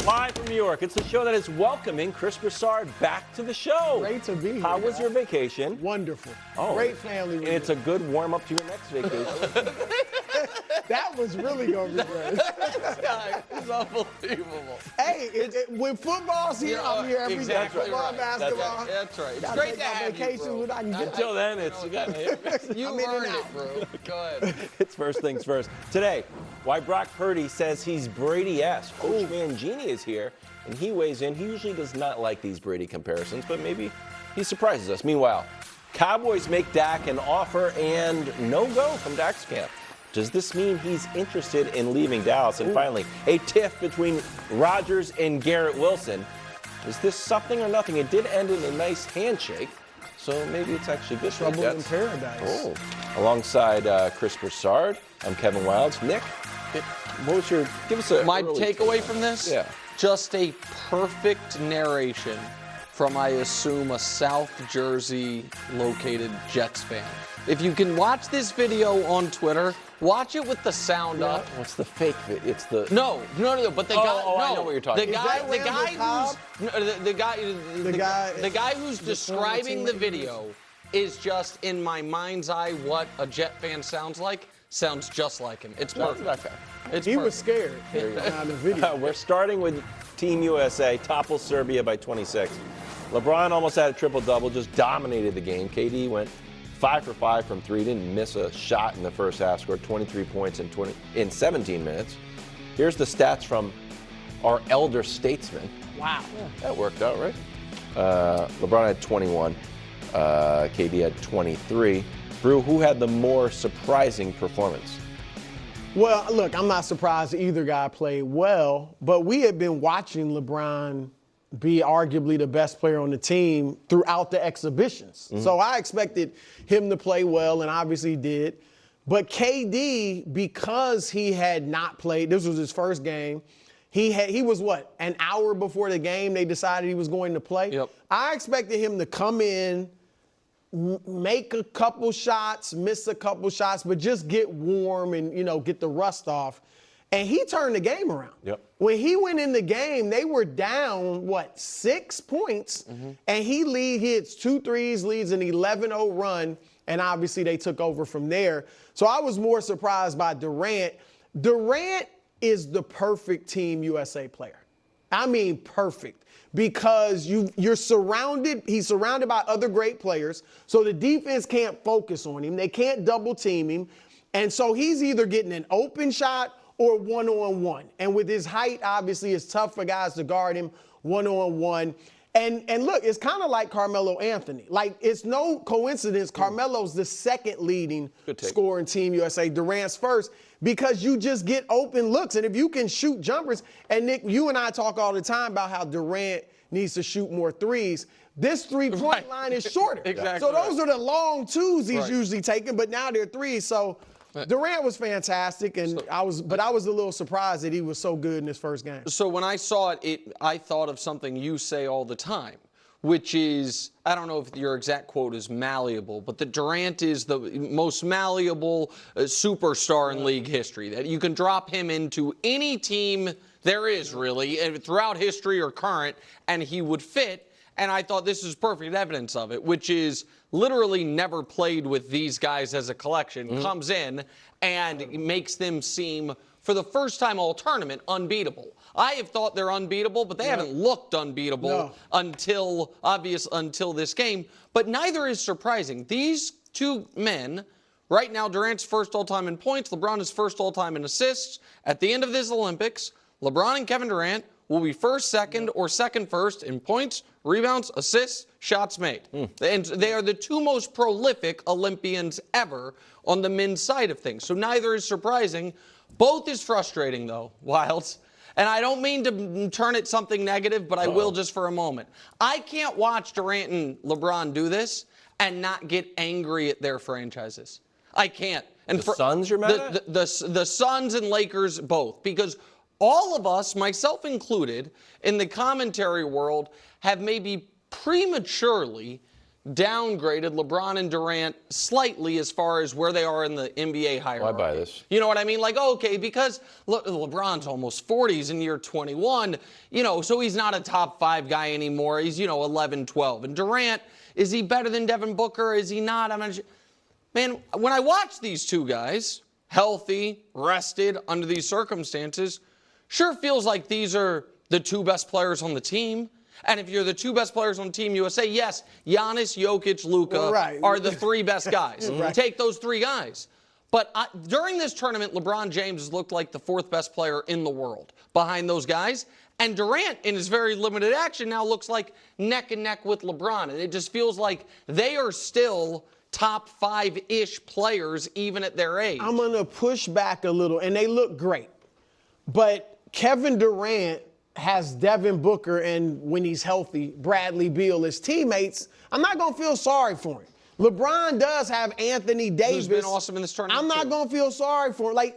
Live from New York, it's the show that is welcoming Chris Broussard back to the show. Great to be here. How was your vacation? Wonderful. Oh, great family. And it's a good warm-up to your next vacation. That was really going to be good. This guy is unbelievable. Hey, when football's here, I'm here every day. Exactly Football, right. basketball. That's right. It's Gotta great take to my have you, vacations bro. when I can get Until then, You I'm in and learned it, out. bro. Go ahead. It's first things first. Today, why Brock Purdy says he's Brady-esque. Coach Mangini is here, and he weighs in. He usually does not like these Brady comparisons, but maybe he surprises us. Meanwhile, Cowboys make Dak an offer and no go from Dak's camp. Does this mean he's interested in leaving Dallas? And finally, a tiff between Rodgers and Garrett Wilson. Is this something or nothing? It did end in a nice handshake, so maybe it's actually good for the Trouble in Jets. paradise. Oh. Alongside Chris Broussard, I'm Kevin Wildes. Nick, what was your, give us a My early takeaway take. from this? Yeah. Just a perfect narration from, I assume, a South Jersey located Jets fan. If you can watch this video on Twitter, watch it with the sound up. What's the fake? It's the No, but the guy. No, I know what you're talking the about. The guy who's describing the video is just in my mind's eye what a Jet fan sounds like. Sounds just like him. It's perfect. It's He perfect. was scared on the video. We're starting with Team USA, topples Serbia by 26. LeBron almost had a triple-double, just dominated the game. KD went 5 for 5 from 3, didn't miss a shot in the first half, scored 23 points in 17 minutes. Here's the stats from our elder statesman. Wow. That worked out, right? LeBron had 21. KD had 23. Brew, who had the more surprising performance? Well, look, I'm not surprised either guy played well, but we had been watching LeBron be arguably the best player on the team throughout the exhibitions. So I expected him to play well, and obviously he did. But KD, because he had not played, this was his first game, he was what, an hour before the game they decided he was going to play? Yep. I expected him to come in, make a couple shots, miss a couple shots, but just get warm and, get the rust off. And he turned the game around. Yep. When he went in the game, they were down, 6 points, and he hits 2 threes, leads an 11-0 run, and obviously they took over from there. So I was more surprised by Durant. Durant is the perfect Team USA player. I mean perfect. Because he's surrounded by other great players, so the defense can't focus on him. They can't double team him. And so he's either getting an open shot or one-on-one. And with his height, obviously, it's tough for guys to guard him one-on-one. And look, it's kind of like Carmelo Anthony. Like, it's no coincidence Carmelo's the second leading scorer in Team USA, Durant's first, because you just get open looks. And if you can shoot jumpers, and Nick, you and I talk all the time about how Durant needs to shoot more threes. This three-point line is shorter. Exactly. So those are the long twos he's Right. usually taking, but now they're threes. So Durant was fantastic, and I was a little surprised that he was so good in his first game. So when I saw it, I thought of something you say all the time, which is, I don't know if your exact quote is malleable, but that Durant is the most malleable superstar in league history, that you can drop him into any team there is really, throughout history or current, and he would fit. And I thought this is perfect evidence of it, which is literally never played with these guys as a collection, comes in and makes them seem, for the first time all tournament, unbeatable. I have thought they're unbeatable, but they haven't looked unbeatable until this game. But neither is surprising. These two men, right now, Durant's first all-time in points, LeBron is first all-time in assists. At the end of this Olympics, LeBron and Kevin Durant will be first, second, or second first in points, rebounds, assists, shots made. And they are the two most prolific Olympians ever on the men's side of things. So neither is surprising. Both is frustrating, though, Wildes. And I don't mean to turn it something negative, but I will just for a moment. I can't watch Durant and LeBron do this and not get angry at their franchises. I can't. And The Suns you're mad at? The Suns and Lakers both, because all of us, myself included, in the commentary world, have maybe prematurely downgraded LeBron and Durant slightly as far as where they are in the NBA hierarchy. I buy this. You know what I mean? Like, okay, because look, LeBron's almost 40. He's in year 21, so he's not a top 5 guy anymore. He's, 11, 12. And Durant, is he better than Devin Booker? Is he not? I'm not sure. Man, when I watch these two guys, healthy, rested, under these circumstances, sure feels like these are the 2 best players on the team. And if you're the 2 best players on Team USA, yes, Giannis, Jokic, Luka are the 3 best guys. Take those 3 guys. But during this tournament, LeBron James has looked like the 4th best player in the world behind those guys. And Durant, in his very limited action, now looks like neck and neck with LeBron. And it just feels like they are still top 5-ish players even at their age. I'm going to push back a little, and they look great. But Kevin Durant has Devin Booker and, when he's healthy, Bradley Beal as teammates. I'm not going to feel sorry for him. LeBron does have Anthony Davis. Who's been awesome in this tournament. I'm not going to feel sorry for him.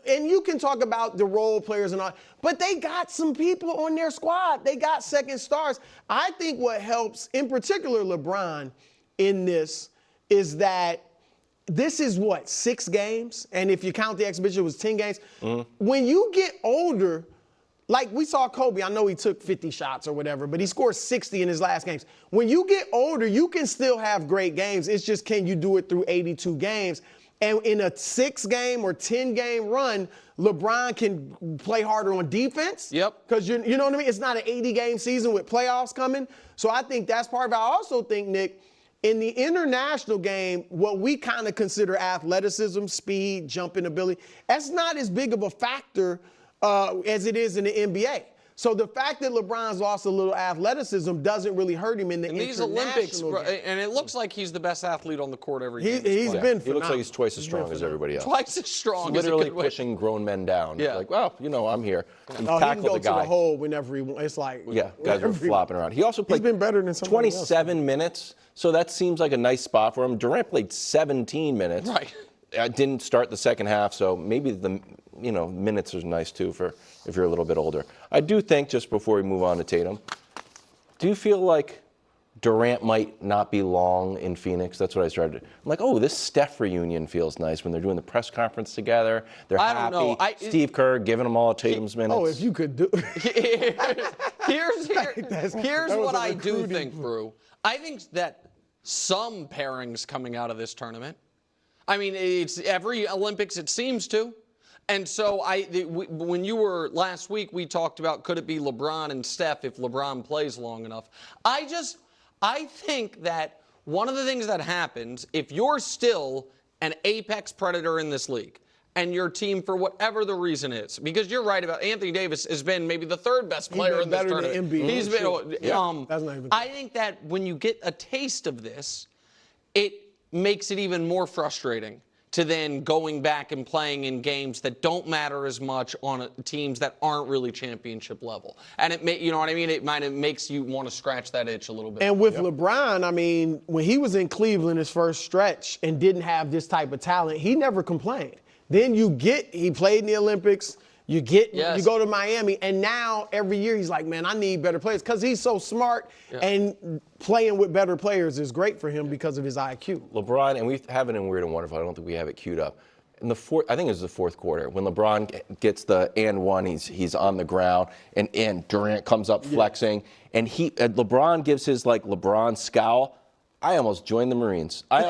And you can talk about the role players and all, but they got some people on their squad. They got second stars. I think what helps, in particular LeBron, in this is that this is 6 games? And if you count the exhibition, it was 10 games. When you get older, like we saw Kobe, I know he took 50 shots or whatever, but he scored 60 in his last games. When you get older, you can still have great games. It's just, can you do it through 82 games? And in a 6-game or 10-game run, LeBron can play harder on defense. Yep. Because you know what I mean? It's not an 80-game season with playoffs coming. So I think that's part of it. I also think, Nick, in the international game, what we kind of consider athleticism, speed, jumping ability, that's not as big of a factor as it is in the NBA. So the fact that LeBron's lost a little athleticism doesn't really hurt him in the international Olympics, game. and it looks like he's the best athlete on the court every game. He's been phenomenal. He looks like he's twice as strong as everybody else. Twice as strong. Literally pushing grown men down. Yeah. Like, well, I'm here. He He can tackled go the to guy. the hole whenever he wants. It's like, Yeah, guys are flopping around. He also played been better than somebody else. 27 minutes, so that seems like a nice spot for him. Durant played 17 minutes. Right. Didn't start the second half, so maybe the minutes are nice too for if you're a little bit older. I do think, just before we move on to Tatum, do you feel like Durant might not be long in Phoenix? That's what I started. I'm like, this Steph reunion feels nice when they're doing the press conference together. They're happy. I don't know. Steve Kerr giving them all Tatum's minutes. oh, if you could do Here's that was what a I do recruiting think, Brew. I think that some pairings coming out of this tournament, I mean, it's every Olympics it seems to. And so when you were last week, we talked about, could it be LeBron and Steph if LeBron plays long enough? I think that one of the things that happens, if you're still an apex predator in this league, and your team, for whatever the reason is, because you're right about Anthony Davis has been maybe the 3rd best player in this tournament. Than Embiid. He's been. That's not even I think that when you get a taste of this, it makes it even more frustrating to then going back and playing in games that don't matter as much on teams that aren't really championship level. And it may, you know what I mean? It makes you want to scratch that itch a little bit. And with LeBron, I mean, when he was in Cleveland his first stretch and didn't have this type of talent, he never complained. Then he played in the Olympics. You go to Miami, and now every year he's like, man, I need better players, because he's so smart, and playing with better players is great for him because of his IQ. LeBron, and we have it in Weird and Wonderful. I don't think we have it queued up. In the I think it was the 4th quarter, when LeBron gets the and one, he's on the ground, and Durant comes up flexing, and LeBron gives his LeBron scowl. I almost joined the Marines. I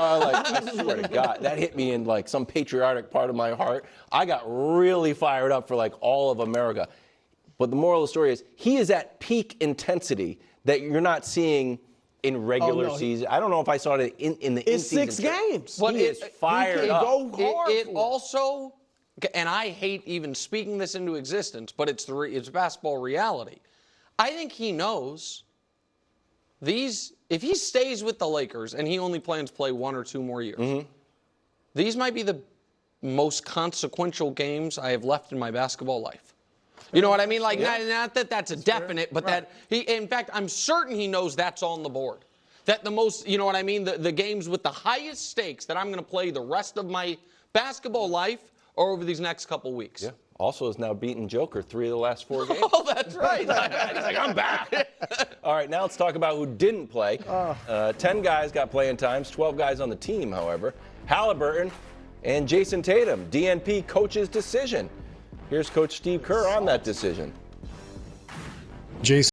swear to God, that hit me in some patriotic part of my heart. I got really fired up for all of America. But the moral of the story is, he is at peak intensity that you're not seeing in regular season. I don't know if I saw it in the It's in-season 6 games. But he is fired up. Go hard it for also, and I hate even speaking this into existence, but it's basketball reality. I think he knows if he stays with the Lakers and he only plans to play 1 or 2 more years, these might be the most consequential games I have left in my basketball life. You know what I mean? Not that that's a definite, but that in fact, I'm certain he knows that's on the board. That the most, you know what I mean? The games with the highest stakes that I'm going to play the rest of my basketball life are over these next couple weeks. Yeah. Also has now beaten Joker 3 of the last 4 games. Oh, that's right. He's like, I'm back. All right. right, now let's talk about who didn't play. 10 guys got playing times, 12 guys on the team, however. Halliburton and Jason Tatum, DNP coach's decision. Here's Coach Steve Kerr on that decision. Jason